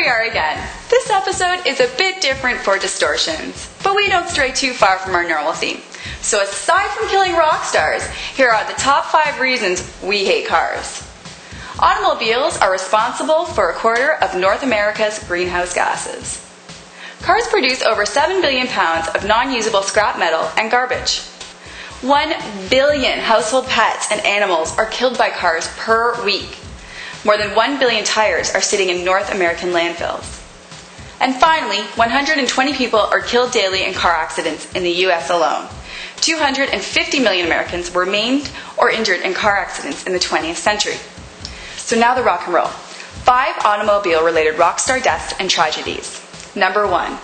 we are again. This episode is a bit different for Distortions, but we don't stray too far from our normal theme. So aside from killing rock stars, here are the top 5 reasons we hate cars. Automobiles are responsible for 1/4 of North America's greenhouse gases. Cars produce over 7 billion pounds of non-usable scrap metal and garbage. 1 billion household pets and animals are killed by cars per week. More than 1 billion tires are sitting in North American landfills. And finally, 120 people are killed daily in car accidents in the US alone. 250 million Americans were maimed or injured in car accidents in the 20th century. So now the rock and roll. 5 automobile-related rock star deaths and tragedies. Number 1.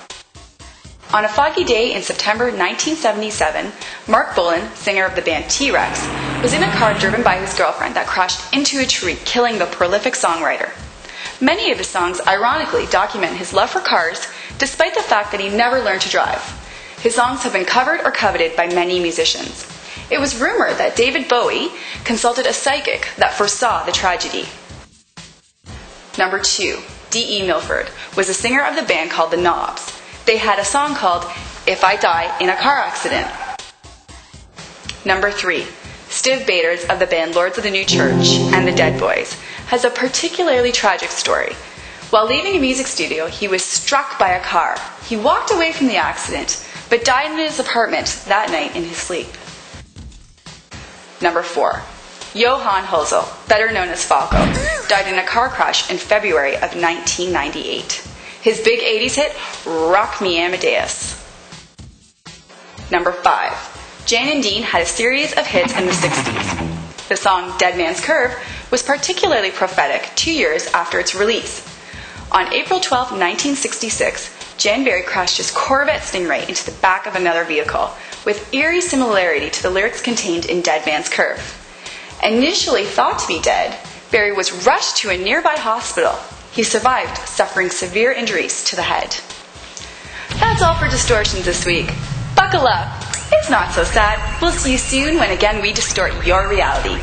On a foggy day in September 1977, Mark Bolan, singer of the band T-Rex, was in a car driven by his girlfriend that crashed into a tree, killing the prolific songwriter. Many of his songs ironically document his love for cars, despite the fact that he never learned to drive. His songs have been covered or coveted by many musicians. It was rumored that David Bowie consulted a psychic that foresaw the tragedy. Number 2. D.E. Milford was a singer of the band called The Knobs. They had a song called If I Die in a Car Accident. Number 3. Stiv Bators of the band Lords of the New Church and the Dead Boys has a particularly tragic story. While leaving a music studio, he was struck by a car. He walked away from the accident, but died in his apartment that night in his sleep. Number 4. Johann Hosel, better known as Falco, died in a car crash in February of 1998. His big 80s hit, Rock Me Amadeus. Number 5. Jan and Dean had a series of hits in the 60s. The song Dead Man's Curve was particularly prophetic 2 years after its release. On April 12, 1966, Jan Berry crashed his Corvette Stingray into the back of another vehicle, with eerie similarity to the lyrics contained in Dead Man's Curve. Initially thought to be dead, Berry was rushed to a nearby hospital. He survived, suffering severe injuries to the head. That's all for Distortions this week. Buckle up. It's not so sad. We'll see you soon when again we distort your reality.